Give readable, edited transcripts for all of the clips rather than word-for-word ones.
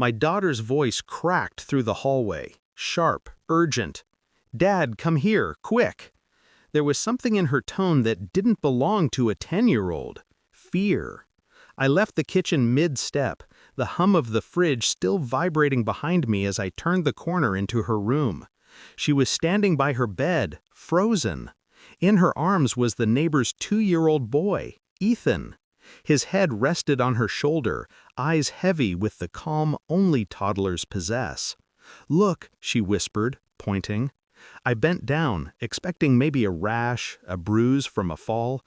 My daughter's voice cracked through the hallway, sharp, urgent. "Dad, come here, quick!" There was something in her tone that didn't belong to a 10-year-old. Fear. I left the kitchen mid-step, the hum of the fridge still vibrating behind me as I turned the corner into her room. She was standing by her bed, frozen. In her arms was the neighbor's 2-year-old boy, Ethan. His head rested on her shoulder, eyes heavy with the calm only toddlers possess. "Look," she whispered, pointing. I bent down, expecting maybe a rash, a bruise from a fall.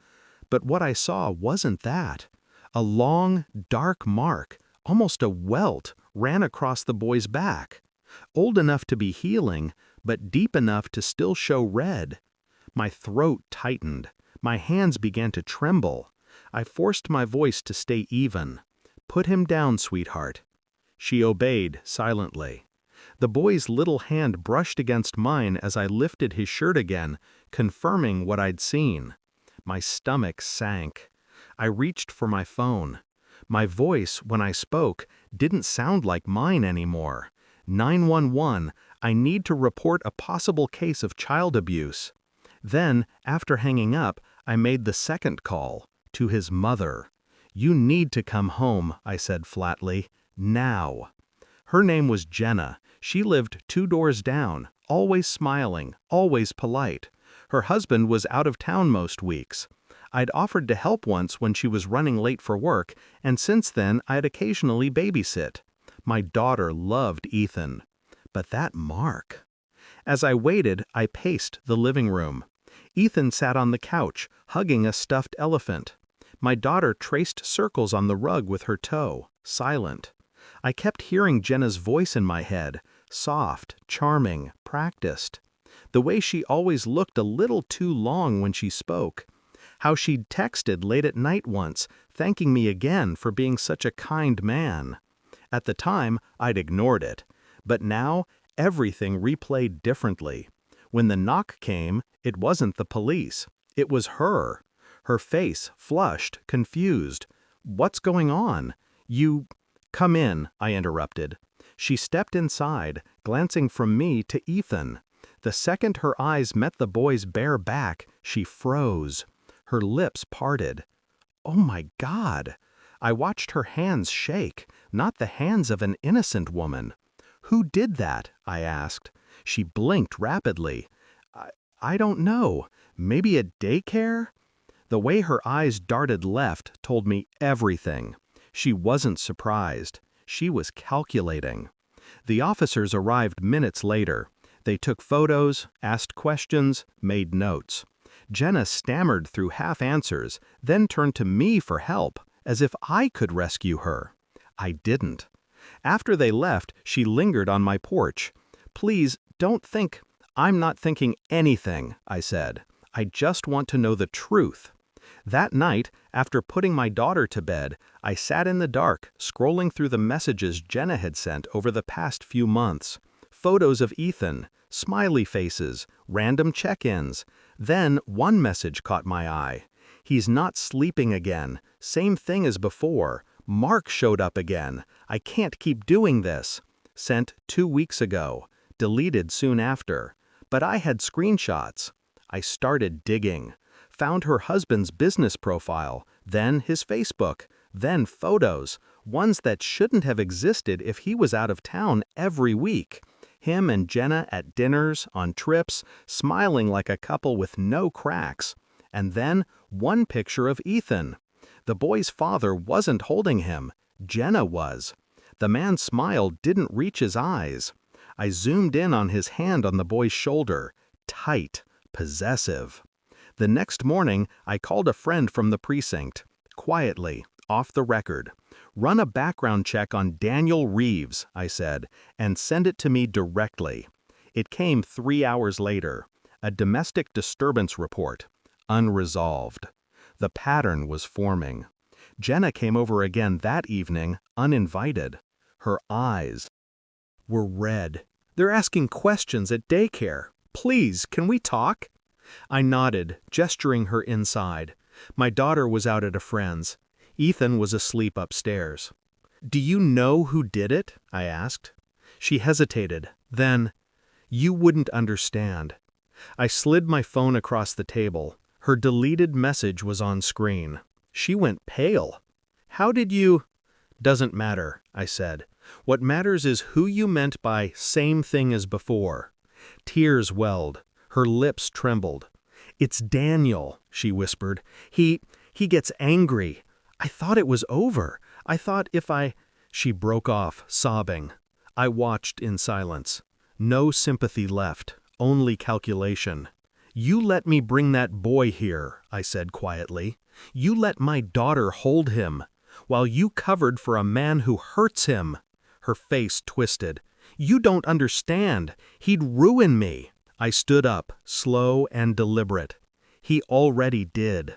But what I saw wasn't that. A long, dark mark, almost a welt, ran across the boy's back. Old enough to be healing, but deep enough to still show red. My throat tightened. My hands began to tremble. I forced my voice to stay even. "Put him down, sweetheart." She obeyed silently. The boy's little hand brushed against mine as I lifted his shirt again, confirming what I'd seen. My stomach sank. I reached for my phone. My voice, when I spoke, didn't sound like mine anymore. 911, I need to report a possible case of child abuse. Then, after hanging up, I made the second call, to his mother. "You need to come home," I said flatly. "Now." Her name was Jenna. She lived 2 doors down, always smiling, always polite. Her husband was out of town most weeks. I'd offered to help once when she was running late for work, and since then I'd occasionally babysit. My daughter loved Ethan. But that mark. As I waited, I paced the living room. Ethan sat on the couch, hugging a stuffed elephant. My daughter traced circles on the rug with her toe, silent. I kept hearing Jenna's voice in my head, soft, charming, practiced. The way she always looked a little too long when she spoke. How she'd texted late at night once, thanking me again for being such a kind man. At the time, I'd ignored it. But now, everything replayed differently. When the knock came, it wasn't the police. It was her. Her face, flushed, confused. "What's going on? You—" "Come in," I interrupted. She stepped inside, glancing from me to Ethan. The second her eyes met the boy's bare back, she froze. Her lips parted. Oh my God! I watched her hands shake, not the hands of an innocent woman. "Who did that?" I asked. She blinked rapidly. I don't know. Maybe a daycare?" The way her eyes darted left told me everything. She wasn't surprised. She was calculating. The officers arrived minutes later. They took photos, asked questions, made notes. Jenna stammered through half answers, then turned to me for help, as if I could rescue her. I didn't. After they left, she lingered on my porch. "Please, don't think—" "I'm not thinking anything," I said. "I just want to know the truth." That night, after putting my daughter to bed, I sat in the dark, scrolling through the messages Jenna had sent over the past few months. Photos of Ethan, smiley faces, random check-ins. Then one message caught my eye. "He's not sleeping again. Same thing as before. Mark showed up again. I can't keep doing this." Sent 2 weeks ago. Deleted soon after. But I had screenshots. I started digging. Found her husband's business profile, then his Facebook, then photos, ones that shouldn't have existed if he was out of town every week. Him and Jenna at dinners, on trips, smiling like a couple with no cracks. And then one picture of Ethan. The boy's father wasn't holding him. Jenna was. The man's smile didn't reach his eyes. I zoomed in on his hand on the boy's shoulder. Tight, possessive. The next morning, I called a friend from the precinct. Quietly, off the record. "Run a background check on Daniel Reeves," I said, "and send it to me directly." It came 3 hours later. A domestic disturbance report. Unresolved. The pattern was forming. Jenna came over again that evening, uninvited. Her eyes were red. "They're asking questions at daycare. Please, can we talk?" I nodded, gesturing her inside. My daughter was out at a friend's. Ethan was asleep upstairs. Do you know who did it? I asked. She hesitated. Then, you wouldn't understand. I slid my phone across the table. Her deleted message was on screen. She went pale. How did you? Doesn't matter, I said. What matters is who you meant by same thing as before. Tears welled. Her lips trembled. It's Daniel, she whispered. He gets angry. I thought it was over. I thought if I... She broke off, sobbing. I watched in silence. No sympathy left, only calculation. You let me bring that boy here, I said quietly. You let my daughter hold him, while you covered for a man who hurts him. Her face twisted. You don't understand. He'd ruin me. I stood up, slow and deliberate. He already did.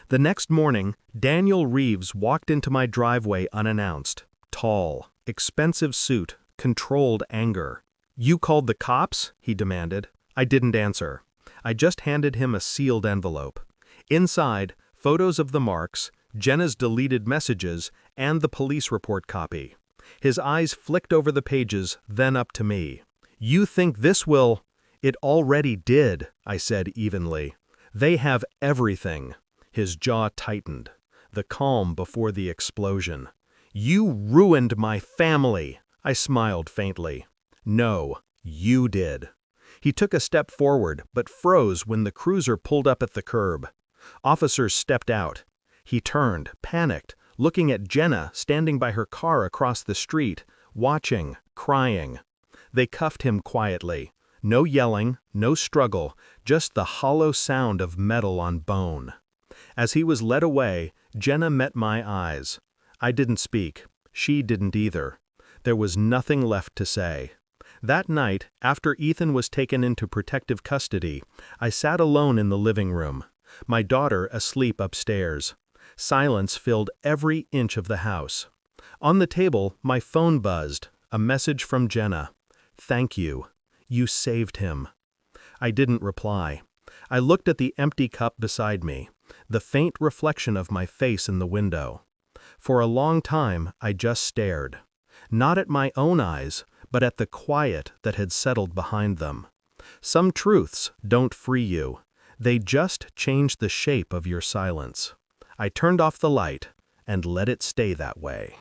The next morning, Daniel Reeves walked into my driveway unannounced. Tall, expensive suit, controlled anger. You called the cops? He demanded. I didn't answer. I just handed him a sealed envelope. Inside, photos of the marks, Jenna's deleted messages, and the police report copy. His eyes flicked over the pages, then up to me. You think this will... It already did, I said evenly. They have everything. His jaw tightened. The calm before the explosion. You ruined my family, I smiled faintly. No, you did. He took a step forward, but froze when the cruiser pulled up at the curb. Officers stepped out. He turned, panicked, looking at Jenna standing by her car across the street, watching, crying. They cuffed him quietly. No yelling, no struggle, just the hollow sound of metal on bone. As he was led away, Jenna met my eyes. I didn't speak. She didn't either. There was nothing left to say. That night, after Ethan was taken into protective custody, I sat alone in the living room, my daughter asleep upstairs. Silence filled every inch of the house. On the table, my phone buzzed, a message from Jenna. Thank you. You saved him. I didn't reply. I looked at the empty cup beside me, the faint reflection of my face in the window. For a long time, I just stared. Not at my own eyes, but at the quiet that had settled behind them. Some truths don't free you. They just change the shape of your silence. I turned off the light and let it stay that way.